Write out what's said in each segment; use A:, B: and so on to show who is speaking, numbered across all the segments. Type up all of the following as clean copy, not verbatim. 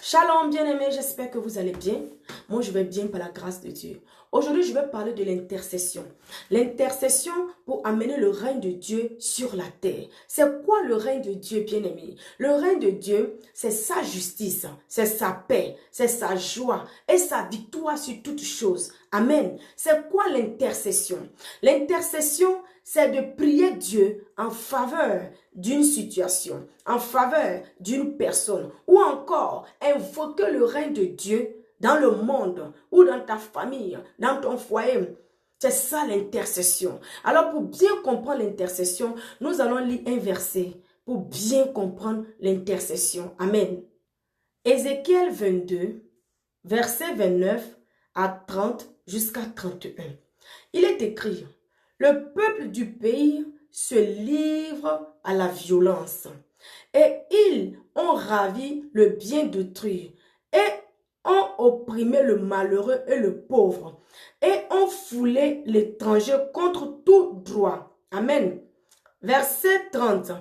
A: Shalom bien-aimés, j'espère que vous allez bien. Moi, je vais bien par la grâce de Dieu. Aujourd'hui, je vais parler de l'intercession. L'intercession pour amener le règne de Dieu sur la terre. C'est quoi le règne de Dieu, bien-aimés? Le règne de Dieu, c'est sa justice, c'est sa paix, c'est sa joie et sa victoire sur toutes choses. Amen. C'est quoi l'intercession? L'intercession, c'est de prier Dieu en faveur d'une situation, en faveur d'une personne, ou encore invoquer le règne de Dieu dans le monde, ou dans ta famille, dans ton foyer. C'est ça l'intercession. Alors pour bien comprendre l'intercession, nous allons lire un verset pour bien comprendre l'intercession. Amen. Ézéchiel 22, verset 29 à 30 jusqu'à 31. Il est écrit: le peuple du pays se livre à la violence et ils ont ravi le bien d'autrui et ont opprimé le malheureux et le pauvre et ont foulé l'étranger contre tout droit. Amen. Verset 30.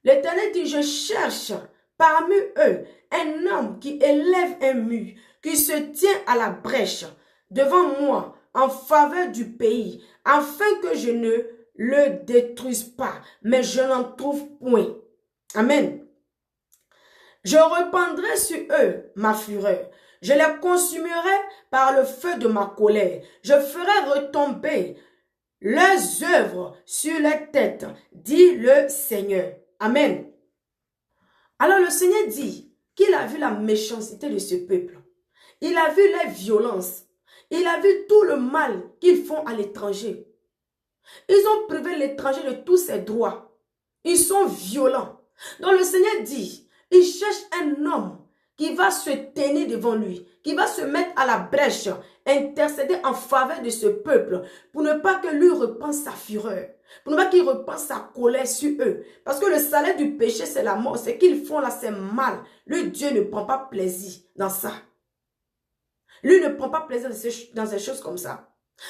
A: L'Éternel dit: je cherche parmi eux un homme qui élève un mur, qui se tient à la brèche devant moi en faveur du pays, afin que je ne le détruise pas, mais je n'en trouve point. Amen. Je répandrai sur eux ma fureur. Je les consumerai par le feu de ma colère. Je ferai retomber leurs œuvres sur les têtes, dit le Seigneur. Amen. Alors le Seigneur dit qu'il a vu la méchanceté de ce peuple. Il a vu les violences. Il a vu tout le mal qu'ils font à l'étranger. Ils ont privé l'étranger de tous ses droits. Ils sont violents. Donc le Seigneur dit, il cherche un homme qui va se tenir devant lui, qui va se mettre à la brèche, intercéder en faveur de ce peuple, pour ne pas que lui repense sa fureur, pour ne pas qu'il repense sa colère sur eux. Parce que le salaire du péché, c'est la mort. Ce qu'ils font là, c'est mal. Le Dieu ne prend pas plaisir dans ça. Lui ne prend pas plaisir dans ces choses comme ça.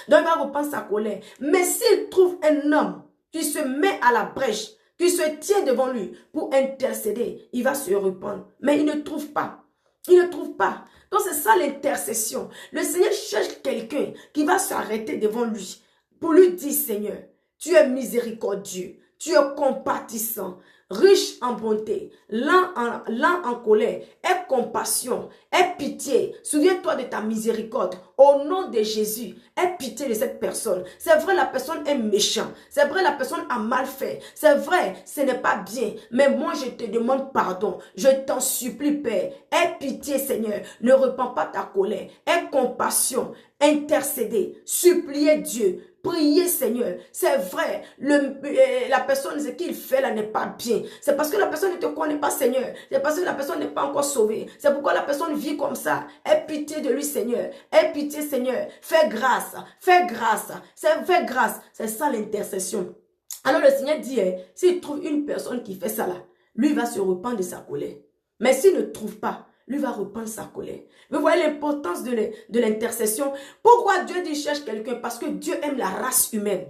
A: Donc il va reprendre sa colère. Mais s'il trouve un homme qui se met à la brèche, qui se tient devant lui pour intercéder, il va se répandre. Mais il ne trouve pas. Il ne trouve pas. Donc c'est ça l'intercession. Le Seigneur cherche quelqu'un qui va s'arrêter devant lui pour lui dire: Seigneur, tu es miséricordieux, tu es compatissant, riche en bonté, lent en colère, aie compassion, aie pitié. Souviens-toi de ta miséricorde. Au nom de Jésus, aie pitié de cette personne. C'est vrai, la personne est méchante. C'est vrai, la personne a mal fait. C'est vrai, ce n'est pas bien. Mais moi, je te demande pardon. Je t'en supplie, Père. Aie pitié, Seigneur. Ne repens pas ta colère. Aie compassion. Intercéder. Supplier Dieu. Priez, Seigneur. C'est vrai, la personne, ce qu'il fait là n'est pas bien. C'est parce que la personne ne te connaît pas, Seigneur. C'est parce que la personne n'est pas encore sauvée. C'est pourquoi la personne vit comme ça. Aie pitié de lui, Seigneur. Aie pitié, Seigneur. Fais grâce. Fais grâce. Fais grâce. C'est ça l'intercession. Alors le Seigneur dit, s'il trouve une personne qui fait ça là, lui va se rependre de sa colère. Mais s'il ne trouve pas, lui va reprendre sa colère. Vous voyez l'importance de l'intercession. Pourquoi Dieu dit cherche quelqu'un? Parce que Dieu aime la race humaine.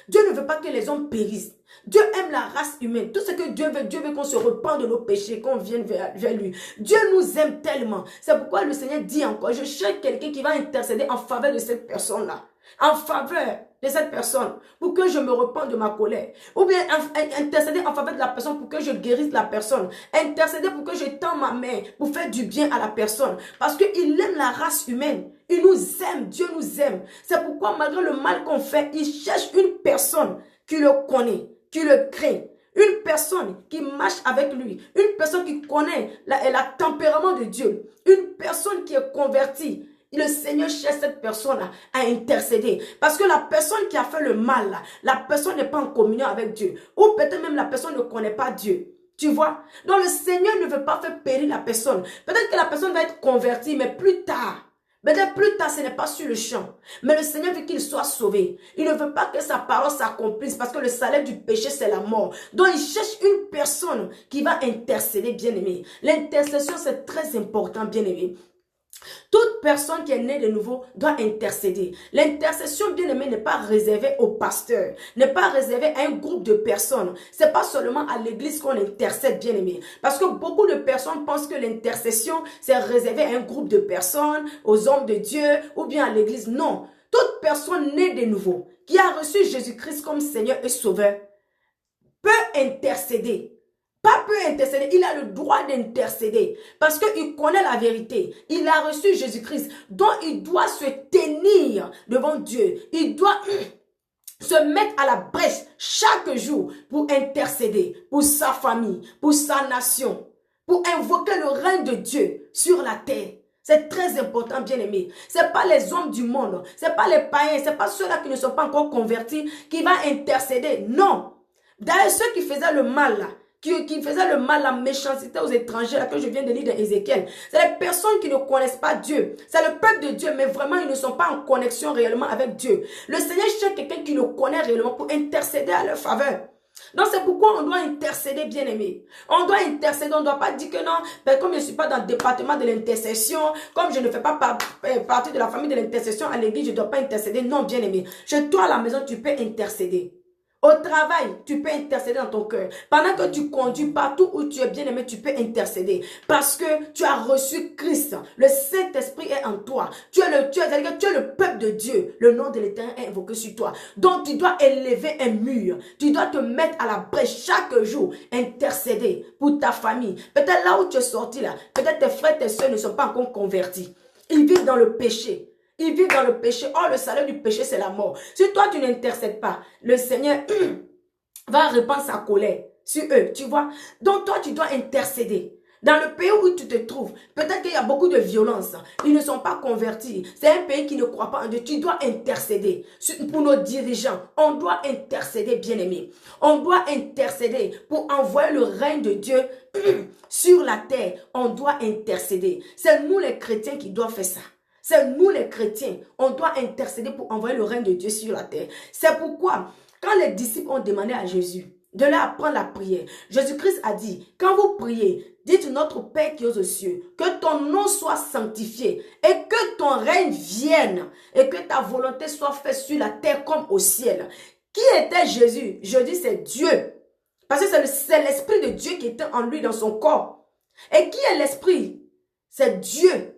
A: Dieu ne veut pas que les hommes périssent. Dieu aime la race humaine. Tout ce que Dieu veut qu'on se repente de nos péchés, qu'on vienne vers lui. Dieu nous aime tellement. C'est pourquoi le Seigneur dit encore, je cherche quelqu'un qui va intercéder en faveur de cette personne-là. En faveur de cette personne, pour que je me repente de ma colère. Ou bien intercéder en faveur de la personne pour que je guérisse la personne. Intercéder pour que je tends ma main pour faire du bien à la personne. Parce qu'il aime la race humaine. Il nous aime, Dieu nous aime. C'est pourquoi malgré le mal qu'on fait, il cherche une personne qui le connaît, qui le craint. Une personne qui marche avec lui. Une personne qui connaît le tempérament de Dieu. Une personne qui est convertie. Le Seigneur cherche cette personne à intercéder. Parce que la personne qui a fait le mal, la personne n'est pas en communion avec Dieu. Ou peut-être même la personne ne connaît pas Dieu. Tu vois? Donc le Seigneur ne veut pas faire périr la personne. Peut-être que la personne va être convertie, mais plus tard. Peut-être plus tard, ce n'est pas sur le champ. Mais le Seigneur veut qu'il soit sauvé. Il ne veut pas que sa parole s'accomplisse parce que le salaire du péché, c'est la mort. Donc, il cherche une personne qui va intercéder, bien-aimé. L'intercession, c'est très important, bien-aimé. Toute personne qui est née de nouveau doit intercéder. L'intercession, bien aimé, n'est pas réservée au pasteur, n'est pas réservée à un groupe de personnes. C'est pas seulement à l'église qu'on intercède, bien aimé. Parce que beaucoup de personnes pensent que l'intercession, c'est réservé à un groupe de personnes, aux hommes de Dieu ou bien à l'église. Non. Toute personne née de nouveau, qui a reçu Jésus-Christ comme Seigneur et Sauveur, peut intercéder. Pas peut intercéder, il a le droit d'intercéder parce qu'il connaît la vérité. Il a reçu Jésus-Christ, dont il doit se tenir devant Dieu. Il doit se mettre à la brèche chaque jour pour intercéder pour sa famille, pour sa nation, pour invoquer le règne de Dieu sur la terre. C'est très important, bien aimé. Ce n'est pas les hommes du monde, ce n'est pas les païens, ce n'est pas ceux-là qui ne sont pas encore convertis qui vont intercéder. Non. D'ailleurs, ceux qui faisaient le mal, là, qui faisaient le mal, la méchanceté aux étrangers, là, que je viens de lire dans Ézéchiel, c'est les personnes qui ne connaissent pas Dieu. C'est le peuple de Dieu, mais vraiment, ils ne sont pas en connexion réellement avec Dieu. Le Seigneur cherche quelqu'un qui le connaît réellement pour intercéder à leur faveur. Donc c'est pourquoi on doit intercéder, bien aimé. On doit intercéder, on ne doit pas dire que non, ben, comme je ne suis pas dans le département de l'intercession, comme je ne fais pas partie de la famille de l'intercession à l'église, je ne dois pas intercéder. Non, bien aimé. Chez toi à la maison, tu peux intercéder. Au travail, tu peux intercéder dans ton cœur. Pendant que tu conduis partout où tu es bien aimé, tu peux intercéder. Parce que tu as reçu Christ. Le Saint-Esprit est en toi. Tu es le peuple de Dieu. Le nom de l'Éternel est invoqué sur toi. Donc tu dois élever un mur. Tu dois te mettre à la brèche chaque jour. Intercéder pour ta famille. Peut-être là où tu es sorti là. Peut-être tes frères, tes soeurs ne sont pas encore convertis. Ils vivent dans le péché. Ils vivent dans le péché. Oh, le salaire du péché, c'est la mort. Si toi, tu n'intercèdes pas, le Seigneur va répandre sa colère sur eux, tu vois. Donc, toi, tu dois intercéder. Dans le pays où tu te trouves, peut-être qu'il y a beaucoup de violence. Ils ne sont pas convertis. C'est un pays qui ne croit pas en Dieu. Tu dois intercéder. Pour nos dirigeants, on doit intercéder, bien-aimés. On doit intercéder pour envoyer le règne de Dieu sur la terre. On doit intercéder. C'est nous les chrétiens qui doivent faire ça. C'est nous les chrétiens, on doit intercéder pour envoyer le règne de Dieu sur la terre. C'est pourquoi, quand les disciples ont demandé à Jésus de leur apprendre la prière, Jésus-Christ a dit, quand vous priez, dites notre Père qui est aux cieux, que ton nom soit sanctifié et que ton règne vienne et que ta volonté soit faite sur la terre comme au ciel. Qui était Jésus? Je dis c'est Dieu. Parce que c'est l'Esprit de Dieu qui était en lui, dans son corps. Et qui est l'Esprit? C'est Dieu.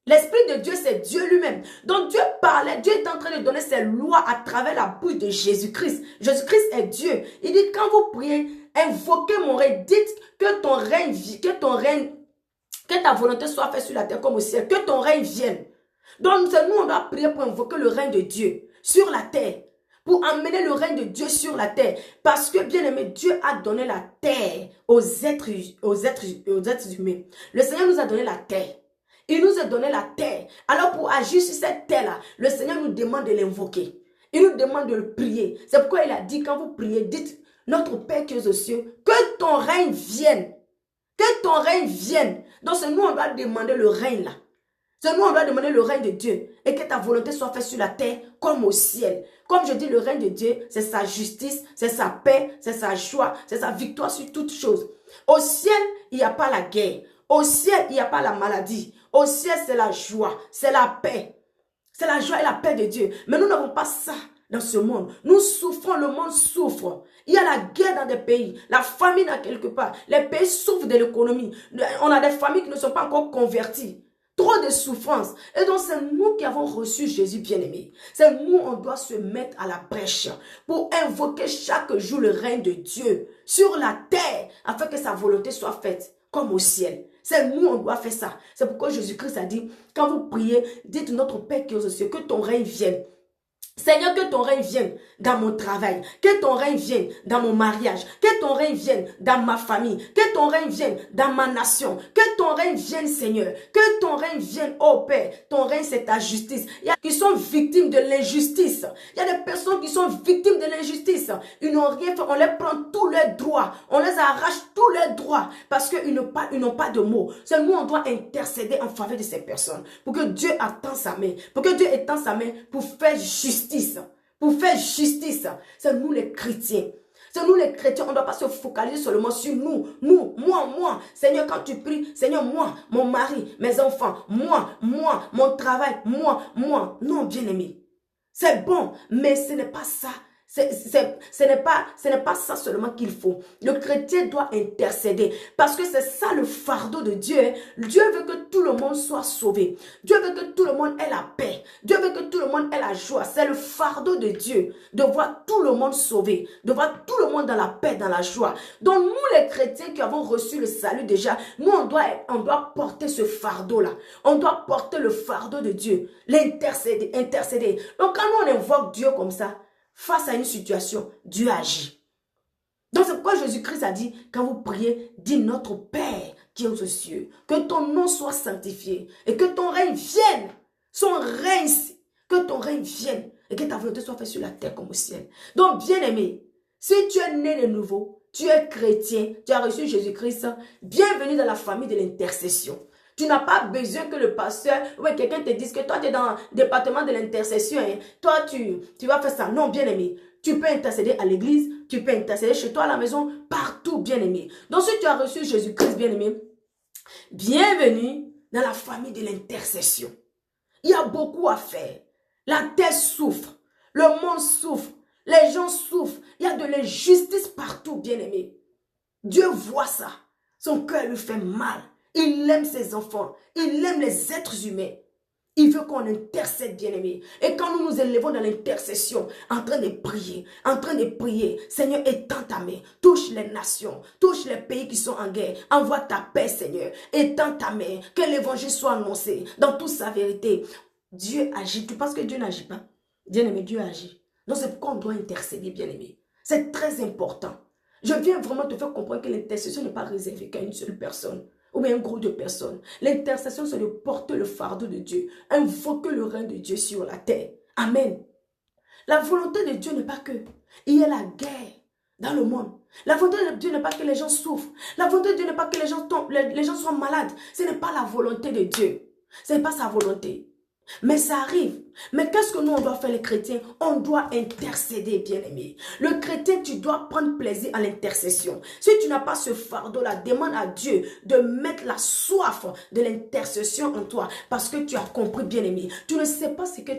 A: L'Esprit de Dieu, c'est Dieu lui-même. Donc Dieu parlait, Dieu est en train de donner ses lois à travers la bouche de Jésus-Christ. Jésus-Christ est Dieu. Il dit, quand vous priez, invoquez mon règne, dites que ton règne, que ta volonté soit faite sur la terre comme au ciel, que ton règne vienne. Donc nous, on doit prier pour invoquer le règne de Dieu sur la terre. Pour amener le règne de Dieu sur la terre. Parce que, bien aimé, Dieu a donné la terre aux êtres humains. Le Seigneur nous a donné la terre. Il nous a donné la terre. Alors pour agir sur cette terre-là, le Seigneur nous demande de l'invoquer. Il nous demande de le prier. C'est pourquoi il a dit, quand vous priez, dites, notre Père qui est aux cieux, que ton règne vienne. Que ton règne vienne. Donc c'est nous, on doit demander le règne là. C'est nous, on doit demander le règne de Dieu. Et que ta volonté soit faite sur la terre comme au ciel. Comme je dis, le règne de Dieu, c'est sa justice, c'est sa paix, c'est sa joie, c'est sa victoire sur toutes choses. Au ciel, il n'y a pas la guerre. Au ciel, il n'y a pas la maladie. Au ciel, c'est la joie, c'est la paix. C'est la joie et la paix de Dieu. Mais nous n'avons pas ça dans ce monde. Nous souffrons, le monde souffre. Il y a la guerre dans des pays, la famine à quelque part. Les pays souffrent de l'économie. On a des familles qui ne sont pas encore converties. Trop de souffrance. Et donc, c'est nous qui avons reçu Jésus bien-aimé. C'est nous, on doit se mettre à la brèche pour invoquer chaque jour le règne de Dieu sur la terre afin que sa volonté soit faite comme au ciel. C'est nous, on doit faire ça. C'est pourquoi Jésus-Christ a dit, quand vous priez, dites notre Père qui est aux cieux, que ton règne vienne. Seigneur, que ton règne vienne dans mon travail, que ton règne vienne dans mon mariage, que ton règne vienne dans ma famille, que ton règne vienne dans ma nation, que ton règne vienne, Seigneur, que ton règne vienne, oh Père, ton règne c'est ta justice. Il y a qui sont victimes de l'injustice, il y a des personnes qui sont victimes de l'injustice, ils n'ont rien fait, on les prend tous leurs droits, on les arrache tous leurs droits, parce qu'ils n'ont pas de mots. C'est nous, on doit intercéder en faveur de ces personnes, pour que Dieu attend sa main, pour que Dieu étend sa main pour faire justice. Pour faire justice, c'est nous les chrétiens. C'est nous les chrétiens, on ne doit pas se focaliser seulement sur nous, moi. Seigneur, quand tu pries, Seigneur, moi, mon mari, mes enfants, moi, mon travail, moi. Non, bien-aimé. C'est bon, mais ce n'est pas ça. Ce n'est pas ça seulement qu'il faut. Le chrétien doit intercéder parce que c'est ça le fardeau de Dieu. Dieu veut que tout le monde soit sauvé. Dieu veut que tout le monde ait la paix. Dieu veut que tout le monde ait la joie. C'est le fardeau de Dieu de voir tout le monde sauvé, de voir tout le monde dans la paix, dans la joie. Donc nous les chrétiens qui avons reçu le salut déjà, nous on doit porter ce fardeau-là. On doit porter le fardeau de Dieu, intercéder. Donc quand nous on invoque Dieu comme ça, face à une situation, Dieu agit. Donc c'est pourquoi Jésus-Christ a dit, quand vous priez, dis notre Père qui est aux cieux, que ton nom soit sanctifié et que ton règne vienne, son règne, que ton règne vienne et que ta volonté soit faite sur la terre comme au ciel. Donc bien-aimé, si tu es né de nouveau, tu es chrétien, tu as reçu Jésus-Christ, bienvenue dans la famille de l'intercession. Tu n'as pas besoin que le pasteur ou quelqu'un te dise que toi, tu es dans le département de l'intercession. Hein. Toi, tu vas faire ça. Non, bien-aimé. Tu peux intercéder à l'église. Tu peux intercéder chez toi à la maison. Partout, bien-aimé. Donc, si tu as reçu Jésus-Christ, bien-aimé, bienvenue dans la famille de l'intercession. Il y a beaucoup à faire. La terre souffre. Le monde souffre. Les gens souffrent. Il y a de l'injustice partout, bien-aimé. Dieu voit ça. Son cœur lui fait mal. Il aime ses enfants. Il aime les êtres humains. Il veut qu'on intercède, bien-aimé. Et quand nous nous élevons dans l'intercession, en train de prier, Seigneur, étends ta main. Touche les nations. Touche les pays qui sont en guerre. Envoie ta paix, Seigneur. Étends ta main. Que l'évangile soit annoncé dans toute sa vérité. Dieu agit. Tu penses que Dieu n'agit pas? Bien-aimé, Dieu agit. Donc c'est pourquoi on doit intercéder, bien-aimé. C'est très important. Je viens vraiment te faire comprendre que l'intercession n'est pas réservée qu'à une seule personne. Ou bien un groupe de personnes. L'intercession, c'est de porter le fardeau de Dieu. Invoquer le règne de Dieu sur la terre. Amen. La volonté de Dieu n'est pas que il y ait la guerre dans le monde. La volonté de Dieu n'est pas que les gens souffrent. La volonté de Dieu n'est pas que les gens tombent, les gens soient malades. Ce n'est pas la volonté de Dieu. Ce n'est pas sa volonté. Mais ça arrive. Mais qu'est-ce que nous, on doit faire les chrétiens? On doit intercéder, bien-aimé. Le chrétien, tu dois prendre plaisir à l'intercession. Si tu n'as pas ce fardeau-là, demande à Dieu de mettre la soif de l'intercession en toi. Parce que tu as compris, bien-aimé. Tu ne sais pas ce que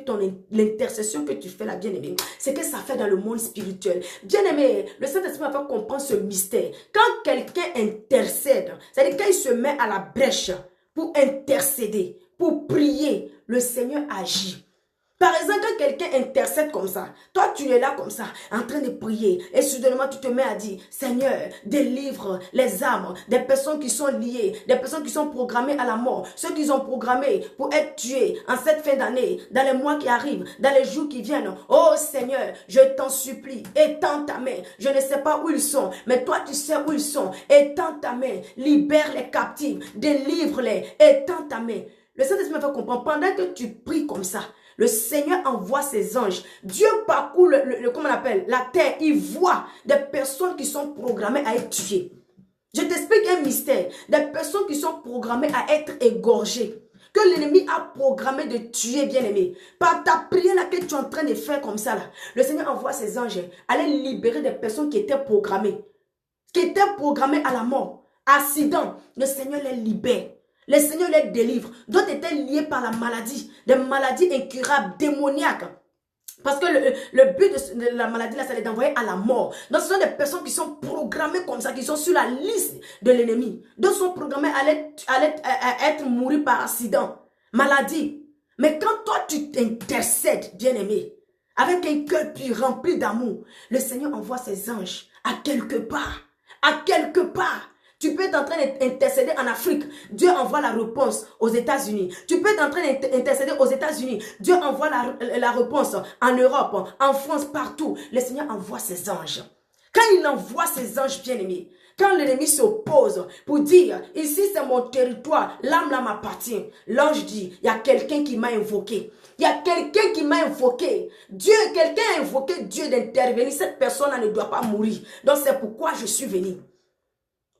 A: l'intercession que tu fais là, bien-aimé. C'est que ça fait dans le monde spirituel. Bien-aimé, le Saint-Esprit va faire comprendre ce mystère. Quand quelqu'un intercède, c'est-à-dire quand il se met à la brèche pour intercéder, pour prier, le Seigneur agit. Par exemple, quand quelqu'un intercède comme ça, toi tu es là comme ça, en train de prier, et soudainement tu te mets à dire, Seigneur, délivre les âmes des personnes qui sont liées, des personnes qui sont programmées à la mort, ceux qui sont programmés pour être tués en cette fin d'année, dans les mois qui arrivent, dans les jours qui viennent. Oh Seigneur, je t'en supplie, étends ta main. Je ne sais pas où ils sont, mais toi tu sais où ils sont. Étends ta main, libère les captifs, délivre-les, étends ta main. Le Saint-Esprit me fait comprendre, pendant que tu pries comme ça, le Seigneur envoie ses anges. Dieu parcourt comment on appelle, la terre. Il voit des personnes qui sont programmées à être tuées. Je t'explique un mystère. Des personnes qui sont programmées à être égorgées. Que l'ennemi a programmé de tuer, bien-aimé. Par ta prière là que tu es en train de faire comme ça, là, le Seigneur envoie ses anges. Aller libérer des personnes qui étaient programmées. Qui étaient programmées à la mort. Accident. Le Seigneur les libère. Le Seigneur les délivre. D'autres étaient liés par la maladie. Des maladies incurables, démoniaques. Parce que le but de la maladie, là, c'est d'envoyer à la mort. Donc, ce sont des personnes qui sont programmées comme ça, qui sont sur la liste de l'ennemi. D'autres sont programmées à être mourir par accident, maladie. Mais quand toi, tu t'intercèdes, bien-aimé, avec un cœur pur, rempli d'amour, le Seigneur envoie ses anges à quelque part. À quelque part. Tu peux être en train d'intercéder en Afrique. Dieu envoie la réponse aux États-Unis. Tu peux être en train d'intercéder aux États-Unis. Dieu envoie la réponse en Europe, en France, partout. Le Seigneur envoie ses anges. Quand il envoie ses anges bien-aimés, quand l'ennemi s'oppose pour dire, ici c'est mon territoire, l'âme là m'appartient. L'ange dit, il y a quelqu'un qui m'a invoqué. Il y a quelqu'un qui m'a invoqué. Quelqu'un a invoqué Dieu d'intervenir. Cette personne-là ne doit pas mourir. Donc c'est pourquoi je suis venu.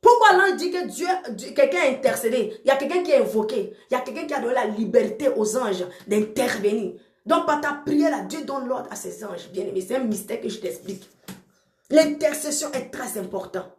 A: Pourquoi l'ange dit que quelqu'un a intercédé? Il y a quelqu'un qui a invoqué. Il y a quelqu'un qui a donné la liberté aux anges d'intervenir. Donc par ta prière, là, Dieu donne l'ordre à ses anges. Bien aimé, c'est un mystère que je t'explique. L'intercession est très importante.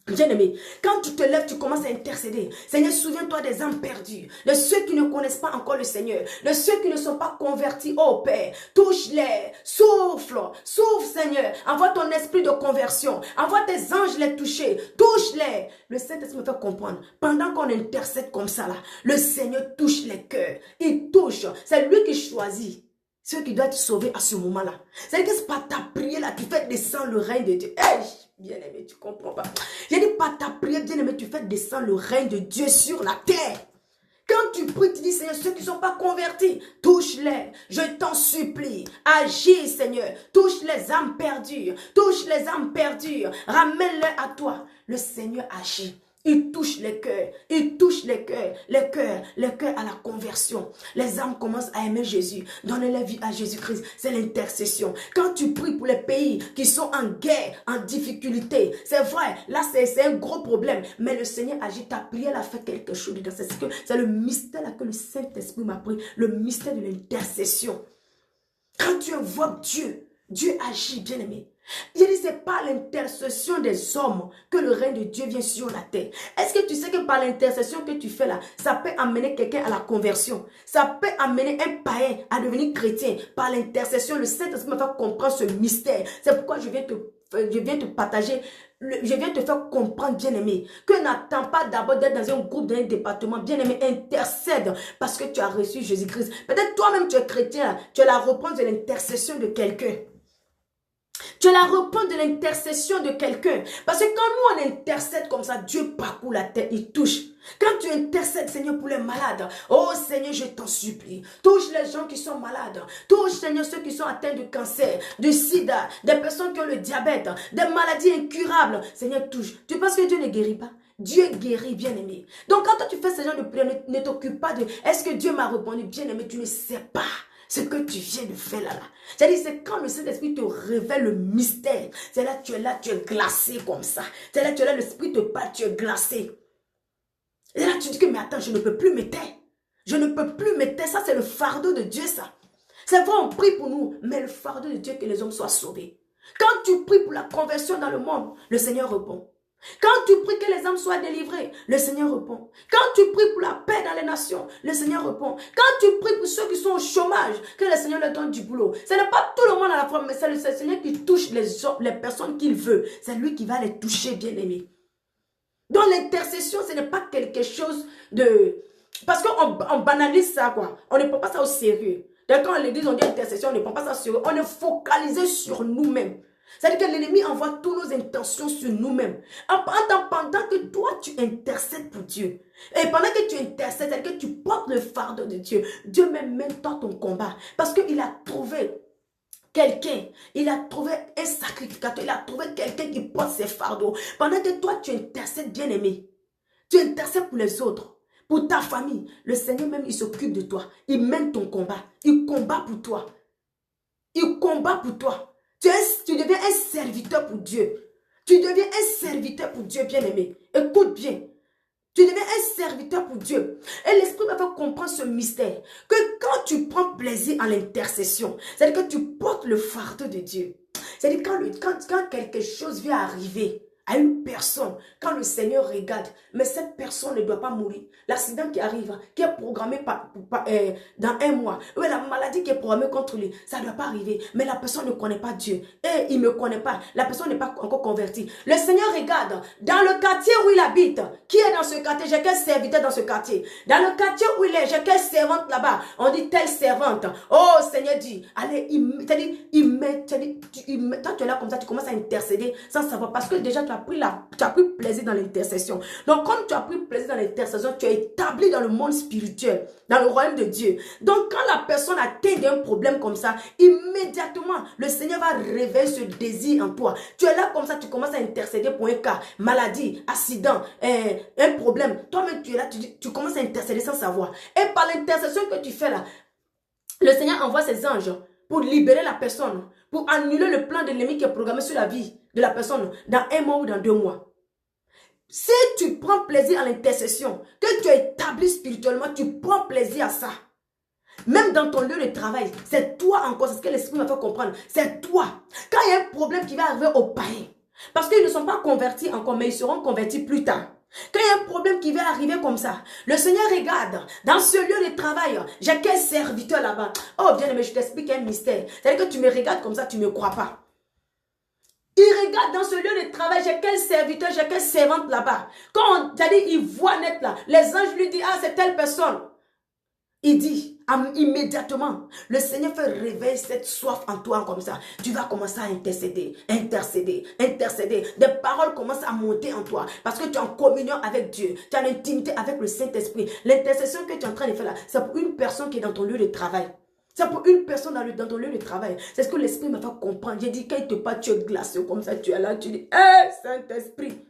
A: Bien-aimé, quand tu te lèves, tu commences à intercéder. Seigneur, souviens-toi des âmes perdues, de ceux qui ne connaissent pas encore le Seigneur, de ceux qui ne sont pas convertis. Oh Père, touche-les, souffle, Seigneur. Envoie ton esprit de conversion, envoie tes anges les toucher, touche-les. Le Saint-Esprit me fait comprendre, pendant qu'on intercède comme ça là, le Seigneur touche les cœurs, il touche, c'est lui qui choisit ceux qui doivent être sauvés à ce moment-là. C'est que c'est pas ta prière là, tu fais descendre le règne de Dieu. Hey, bien-aimé, tu comprends pas. J'ai dit pas ta prière, bien-aimé, tu fais descendre le règne de Dieu sur la terre. Quand tu pries, tu dis, Seigneur, ceux qui ne sont pas convertis, touche-les, je t'en supplie. Agis, Seigneur, touche les âmes perdues, ramène-les à toi. Le Seigneur agit. Il touche les cœurs, les cœurs à la conversion. Les âmes commencent à aimer Jésus, donner la vie à Jésus-Christ. C'est l'intercession. Quand tu pries pour les pays qui sont en guerre, en difficulté, c'est vrai, là c'est un gros problème. Mais le Seigneur agit, ta prière a fait quelque chose. C'est le mystère là que le Saint-Esprit m'a pris, le mystère de l'intercession. Quand tu invoques Dieu, Dieu agit, bien-aimé. Je dis, c'est par l'intercession des hommes que le règne de Dieu vient sur la terre. Est-ce que tu sais que par l'intercession que tu fais là, ça peut amener quelqu'un à la conversion? Ça peut amener un païen à devenir chrétien. Par l'intercession, le Saint-Esprit me fait comprendre ce mystère. C'est pourquoi je viens te partager, je viens te faire comprendre, bien-aimé, que n'attends pas d'abord d'être dans un groupe, dans un département. Bien-aimé, intercède parce que tu as reçu Jésus-Christ. Peut-être toi-même tu es chrétien, tu as la réponse de l'intercession de quelqu'un. Tu as la réponse de l'intercession de quelqu'un. Parce que quand nous on intercède comme ça, Dieu parcourt la terre, il touche. Quand tu intercèdes, Seigneur, pour les malades, oh Seigneur, je t'en supplie. Touche les gens qui sont malades. Touche, Seigneur, ceux qui sont atteints de cancer, de sida, des personnes qui ont le diabète, des maladies incurables. Seigneur, touche. Tu penses que Dieu ne guérit pas? Dieu guérit, bien-aimé. Donc quand toi, tu fais ce genre de prière, ne t'occupe pas de est-ce que Dieu m'a répondu? Bien-aimé, tu ne sais pas ce que tu viens de faire là. C'est-à-dire, c'est quand le Saint-Esprit te révèle le mystère. C'est là, tu es glacé comme ça. C'est là, tu es là, l'Esprit te parle, tu es glacé. Et là, tu dis que, mais attends, je ne peux plus me taire. Je ne peux plus me taire. Ça, c'est le fardeau de Dieu, ça. C'est vrai, on prie pour nous, mais le fardeau de Dieu, que les hommes soient sauvés. Quand tu pries pour la conversion dans le monde, le Seigneur répond. Quand tu pries que les âmes soient délivrées, le Seigneur répond. Quand tu pries pour la paix dans les nations, le Seigneur répond. Quand tu pries pour ceux qui sont au chômage, que le Seigneur leur donne du boulot. Ce n'est pas tout le monde à la fois, mais c'est le Seigneur qui touche les personnes qu'il veut. C'est lui qui va les toucher, bien-aimés. Donc l'intercession, ce n'est pas quelque chose de... Parce qu'on banalise ça, quoi. On ne prend pas ça au sérieux. Quand à l'église, on dit intercession, on ne prend pas ça au sérieux. On est focalisé sur nous-mêmes. C'est-à-dire que l'ennemi envoie toutes nos intentions sur nous-mêmes. Pendant que toi, tu intercèdes pour Dieu. Et pendant que tu intercèdes, c'est-à-dire que tu portes le fardeau de Dieu. Dieu même mène toi ton combat. Parce qu'il a trouvé quelqu'un. Il a trouvé un sacrificateur. Il a trouvé quelqu'un qui porte ses fardeaux. Pendant que toi, tu intercèdes, bien-aimé. Tu intercèdes pour les autres. Pour ta famille. Le Seigneur même, il s'occupe de toi. Il mène ton combat. Il combat pour toi. Il combat pour toi. Tu deviens un serviteur pour Dieu. Tu deviens un serviteur pour Dieu, bien-aimé. Écoute bien. Tu deviens un serviteur pour Dieu. Et l'Esprit va faire comprendre ce mystère. Que quand tu prends plaisir à l'intercession, c'est-à-dire que tu portes le fardeau de Dieu. C'est-à-dire quand quelque chose vient arriver à une personne, quand le Seigneur regarde, mais cette personne ne doit pas mourir. L'accident qui arrive, qui est programmé dans un mois, ou la maladie qui est programmée contre lui, ça ne doit pas arriver. Mais la personne ne connaît pas Dieu. Et il ne me connaît pas. La personne n'est pas encore convertie. Le Seigneur regarde, dans le quartier où il habite, qui est dans ce quartier, j'ai quel serviteur dans ce quartier. Dans le quartier où il est, j'ai quelle servante là-bas. On dit telle servante. Oh, Seigneur dit, allez, toi tu es là comme ça, tu commences à intercéder sans savoir. Parce que déjà, tu as pris plaisir dans l'intercession. Donc, comme tu as pris plaisir dans l'intercession, tu es établi dans le monde spirituel, dans le royaume de Dieu. Donc, quand la personne atteint d'un problème comme ça, immédiatement, le Seigneur va réveiller ce désir en toi. Tu es là comme ça, tu commences à intercéder pour un cas, maladie, accident, un problème. Toi-même, tu es là, tu commences à intercéder sans savoir. Et par l'intercession que tu fais là, le Seigneur envoie ses anges pour libérer la personne, pour annuler le plan de l'ennemi qui est programmé sur la vie de la personne dans 1 mois ou dans 2 mois. Si tu prends plaisir à l'intercession, que tu es établi spirituellement, tu prends plaisir à ça. Même dans ton lieu de travail, c'est toi encore, c'est ce que l'Esprit m'a fait comprendre. C'est toi. Quand il y a un problème qui va arriver aux païens, parce qu'ils ne sont pas convertis encore, mais ils seront convertis plus tard. Quand il y a un problème qui va arriver comme ça, le Seigneur regarde, dans ce lieu de travail, j'ai quel serviteur là-bas. Oh bien aimé, je t'explique un mystère. C'est-à-dire que tu me regardes comme ça, tu ne me crois pas. Il regarde dans ce lieu de travail, j'ai quel serviteur, j'ai quelle servante là-bas. Quand on dit, il voit net là, les anges lui disent, ah c'est telle personne. Il dit, immédiatement, le Seigneur fait réveiller cette soif en toi comme ça. Tu vas commencer à intercéder, intercéder, intercéder. Des paroles commencent à monter en toi parce que tu es en communion avec Dieu. Tu as l'intimité avec le Saint-Esprit. L'intercession que tu es en train de faire là, c'est pour une personne qui est dans ton lieu de travail. C'est pour une personne dans ton lieu de travail. C'est ce que l'Esprit m'a fait comprendre. J'ai dit, quand il te parle, tu es glacé comme ça, tu es là, tu dis, hé, Saint-Esprit.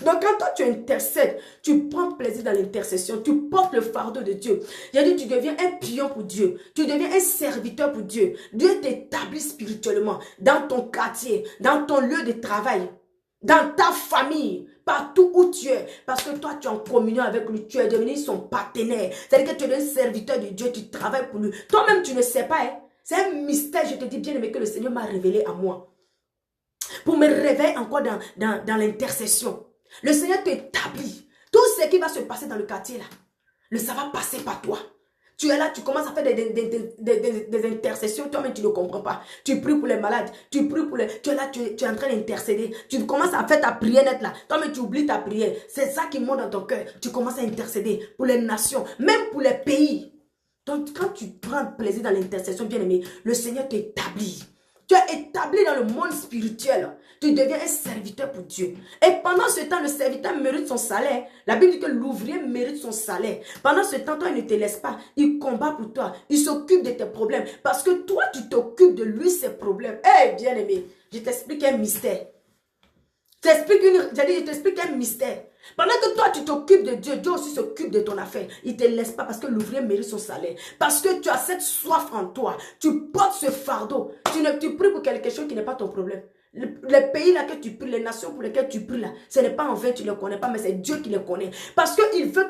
A: Donc quand toi tu intercèdes, tu prends plaisir dans l'intercession, tu portes le fardeau de Dieu. J'ai dit, tu deviens un pion pour Dieu, tu deviens un serviteur pour Dieu. Dieu t'établit spirituellement dans ton quartier, dans ton lieu de travail, dans ta famille, partout où tu es. Parce que toi tu es en communion avec lui, tu es devenu son partenaire. C'est-à-dire que tu es un serviteur de Dieu, tu travailles pour lui. Toi-même tu ne sais pas, hein? C'est un mystère, je te dis bien aimé, que le Seigneur m'a révélé à moi. Pour me réveiller encore dans l'intercession. Le Seigneur t'établit. Tout ce qui va se passer dans le quartier là, ça va passer par toi. Tu es là, tu commences à faire des intercessions, toi-même tu ne comprends pas. Tu pries pour les malades, tu pries pour les... Tu es là, tu es en train d'intercéder. Tu commences à faire ta prière nette là. Toi-même tu oublies ta prière. C'est ça qui monte dans ton cœur. Tu commences à intercéder pour les nations, même pour les pays. Donc quand tu prends plaisir dans l'intercession, bien aimé, le Seigneur t'établit. Tu es établi dans le monde spirituel. Tu deviens un serviteur pour Dieu. Et pendant ce temps, le serviteur mérite son salaire. La Bible dit que l'ouvrier mérite son salaire. Pendant ce temps, toi, il ne te laisse pas. Il combat pour toi. Il s'occupe de tes problèmes. Parce que toi, tu t'occupes de lui, ses problèmes. Eh, bien aimé, je t'explique un mystère. Je t'explique un mystère. Pendant que toi, tu t'occupes de Dieu, Dieu aussi s'occupe de ton affaire. Il ne te laisse pas parce que l'ouvrier mérite son salaire. Parce que tu as cette soif en toi. Tu portes ce fardeau. Tu pries pour quelque chose qui n'est pas ton problème. Les pays là que tu pries, les nations pour lesquelles tu pries là, ce n'est pas en vain, tu ne les connais pas, mais c'est Dieu qui les connaît. Parce qu'il veut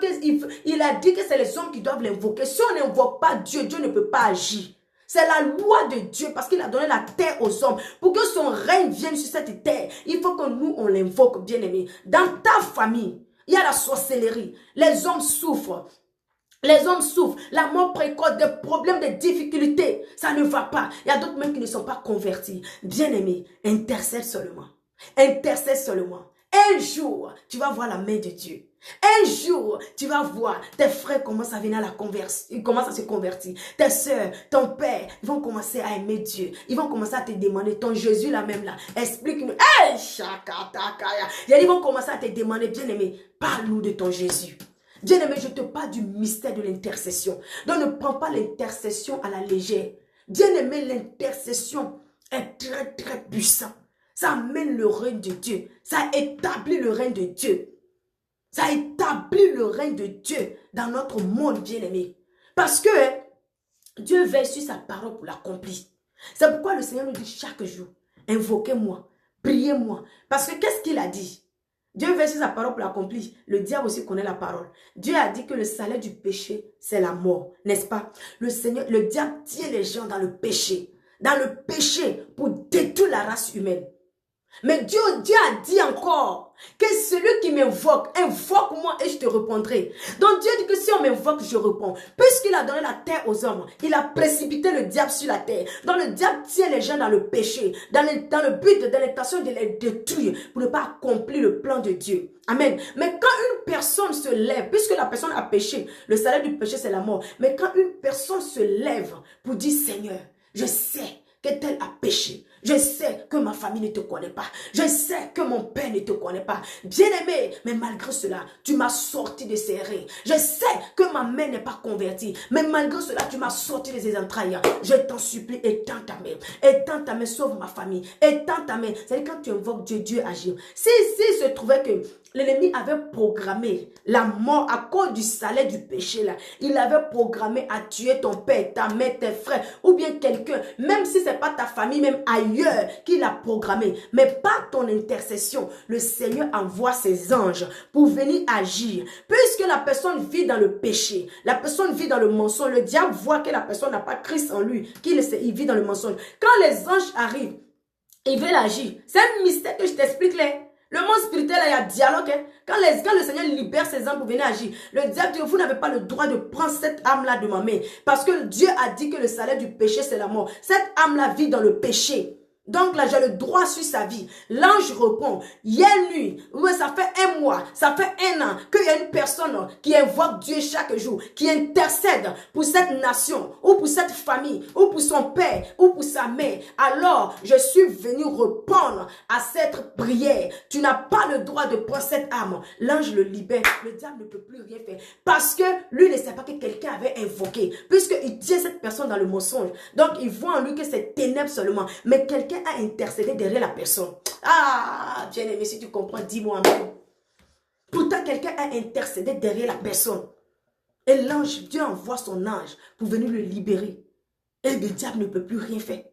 A: il a dit que c'est les hommes qui doivent l'invoquer. Si on n'invoque pas Dieu, Dieu ne peut pas agir. C'est la loi de Dieu parce qu'il a donné la terre aux hommes. Pour que son règne vienne sur cette terre, il faut que nous, on l'invoque, bien aimé. Dans ta famille, il y a la sorcellerie. Les hommes souffrent. Les hommes souffrent, la mort précoce, des problèmes, des difficultés. Ça ne va pas. Il y a d'autres même qui ne sont pas convertis. Bien aimé, intercède seulement. Intercède seulement. Un jour, tu vas voir la main de Dieu. Un jour, tu vas voir tes frères commencent à venir à la conversion. Ils commencent à se convertir. Tes soeurs, ton père, ils vont commencer à aimer Dieu. Ils vont commencer à te demander, ton Jésus là même là, explique-nous. Hey, chakatakaya. Ils vont commencer à te demander, bien aimé, parle-nous de ton Jésus. Bien aimé, je te parle du mystère de l'intercession. Donc ne prends pas l'intercession à la légère. Bien aimé, l'intercession est très très puissant. Ça amène le règne de Dieu. Ça établit le règne de Dieu. Ça établit le règne de Dieu dans notre monde, bien aimé. Parce que Dieu veille sur sa parole pour l'accomplir. C'est pourquoi le Seigneur nous dit chaque jour, invoquez-moi, priez-moi. Parce que qu'est-ce qu'il a dit? Dieu veille sur sa parole pour l'accomplir. Le diable aussi connaît la parole. Dieu a dit que le salaire du péché, c'est la mort, n'est-ce pas? Le diable tient les gens dans le péché. Dans le péché pour détruire la race humaine. Mais Dieu a dit encore que celui qui m'invoque, invoque-moi et je te répondrai. Donc Dieu dit que si on m'invoque, je réponds. Puisqu'il a donné la terre aux hommes, il a précipité le diable sur la terre. Donc le diable tient les gens dans le péché, dans le but, dans l'intention de les détruire pour ne pas accomplir le plan de Dieu. Amen. Mais quand une personne se lève, puisque la personne a péché, le salaire du péché c'est la mort. Mais quand une personne se lève pour dire Seigneur, je sais que tel a péché. Je sais que ma famille ne te connaît pas. Je sais que mon père ne te connaît pas. Bien-aimé, mais malgré cela, tu m'as sorti de ses reins. Je sais que ma mère n'est pas convertie. Mais malgré cela, tu m'as sorti de ses entrailles. Je t'en supplie, étends ta main. Étends ta main, sauve ma famille. Étends ta main. C'est-à-dire quand tu invoques Dieu, Dieu agit. Si se trouvait que L'ennemi avait programmé la mort à cause du salaire du péché là. Il avait programmé à tuer ton père, ta mère, tes frères ou bien quelqu'un, même si ce n'est pas ta famille, même ailleurs qu'il a programmé. Mais par ton intercession, le Seigneur envoie ses anges pour venir agir. Puisque la personne vit dans le péché, la personne vit dans le mensonge, le diable voit que la personne n'a pas Christ en lui, qu'il vit dans le mensonge. Quand les anges arrivent, ils veulent agir. C'est un mystère que je t'explique là. Le monde spirituel, il y a dialogue. Hein. Quand le Seigneur libère ses âmes pour venir agir, le diable dit, vous n'avez pas le droit de prendre cette âme-là de ma main. Parce que Dieu a dit que le salaire du péché, c'est la mort. Cette âme-là vit dans le péché. Donc là, j'ai le droit sur sa vie. L'ange répond, hier nuit, ouais, ça fait un mois, ça fait un an qu'il y a une personne qui invoque Dieu chaque jour, qui intercède pour cette nation, ou pour cette famille, ou pour son père, ou pour sa mère. Alors, je suis venu répondre à cette prière. Tu n'as pas le droit de prendre cette âme. L'ange le libère. Le diable ne peut plus rien faire. Parce que lui ne sait pas que quelqu'un avait invoqué. Puisqu'il tient cette personne dans le mensonge. Donc, il voit en lui que c'est ténèbres seulement. Mais quelqu'un a intercédé derrière la personne. Ah, bien-aimé, si tu comprends, dis-moi amen. Pourtant, quelqu'un a intercédé derrière la personne. Et l'ange, Dieu envoie son ange pour venir le libérer. Et le diable ne peut plus rien faire.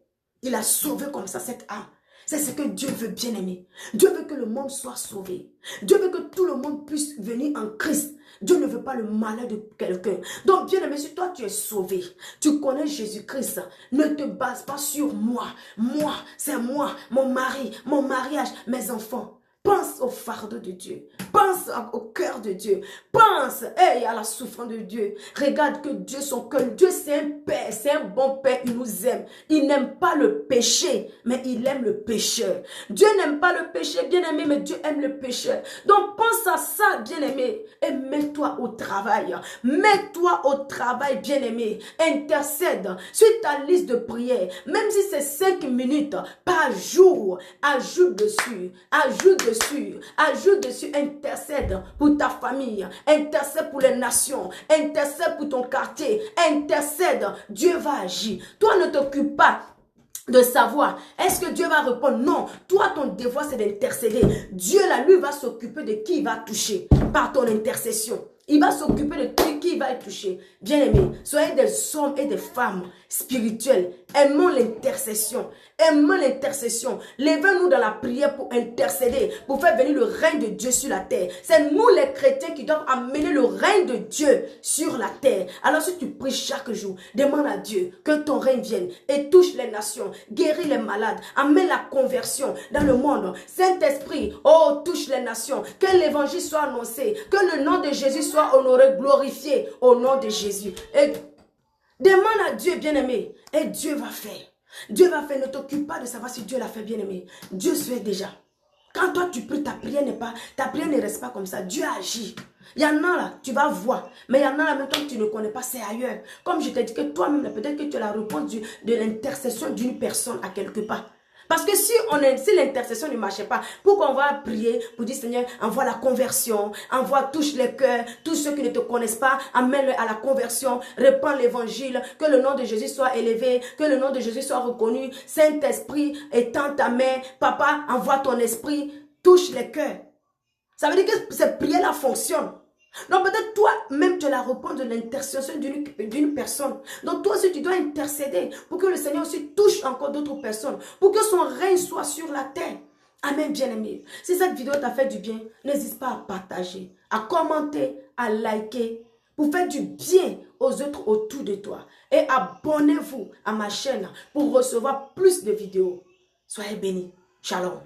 A: Il a sauvé comme ça cette âme. C'est ce que Dieu veut, bien-aimé. Dieu veut que le monde soit sauvé. Dieu veut que tout le monde puisse venir en Christ. Dieu ne veut pas le malheur de quelqu'un. Donc, bien-aimé, si toi tu es sauvé, tu connais Jésus-Christ, ne te base pas sur moi. Moi, c'est moi, mon mari, mon mariage, mes enfants. Pense au fardeau de Dieu. Pense au cœur de Dieu. Pense à la souffrance de Dieu. Regarde que Dieu, son cœur. Dieu, c'est un père. C'est un bon père. Il nous aime. Il n'aime pas le péché, mais il aime le pécheur. Dieu n'aime pas le péché, bien-aimé, mais Dieu aime le pécheur. Donc, pense à ça, bien-aimé. Et mets-toi au travail. Mets-toi au travail, bien-aimé. Intercède sur ta liste de prières. Même si c'est 5 minutes par jour, ajoute dessus. Ajoute dessus, intercède pour ta famille, intercède pour les nations, intercède pour ton quartier, intercède, Dieu va agir. Toi, ne t'occupe pas de savoir, est-ce que Dieu va répondre? Non, toi, ton devoir, c'est d'intercéder. Dieu, là, lui, va s'occuper de qui il va toucher par ton intercession. Il va s'occuper de qui il va être touché. Bien-aimés, soyez des hommes et des femmes spirituels. Aimons l'intercession. Aimons l'intercession. Levez-nous dans la prière pour intercéder, pour faire venir le règne de Dieu sur la terre. C'est nous les chrétiens qui doivent amener le règne de Dieu sur la terre. Alors si tu pries chaque jour, demande à Dieu que ton règne vienne et touche les nations, guéris les malades, amène la conversion dans le monde. Saint-Esprit, oh, touche les nations, que l'évangile soit annoncé, que le nom de Jésus soit honoré, glorifié au nom de Jésus. Et demande à Dieu, bien-aimé, et Dieu va faire. Dieu va faire, ne t'occupe pas de savoir si Dieu l'a fait, bien-aimé. Dieu fait déjà. Quand toi tu pries, ta prière ne reste pas comme ça. Dieu agit. Il y en a là, tu vas voir. Mais il y en a là, même que tu ne connais pas, c'est ailleurs. Comme je t'ai dit que toi-même, peut-être que tu as la réponse de l'intercession d'une personne à quelque part. Parce que si l'intercession ne marchait pas, pourquoi on va prier pour dire Seigneur, envoie la conversion, touche les cœurs, tous ceux qui ne te connaissent pas, amène à la conversion, répands l'évangile, que le nom de Jésus soit élevé, que le nom de Jésus soit reconnu. Saint-Esprit, étends ta main, Papa, envoie ton esprit, touche les cœurs. Ça veut dire que cette prière-là fonctionne. Donc peut-être toi-même tu as la réponse de l'intercession d'une personne. Donc toi aussi tu dois intercéder pour que le Seigneur aussi touche encore d'autres personnes. Pour que son règne soit sur la terre. Amen, bien-aimé. Si cette vidéo t'a fait du bien, n'hésite pas à partager, à commenter, à liker. Pour faire du bien aux autres autour de toi. Et abonnez-vous à ma chaîne pour recevoir plus de vidéos. Soyez bénis. Shalom.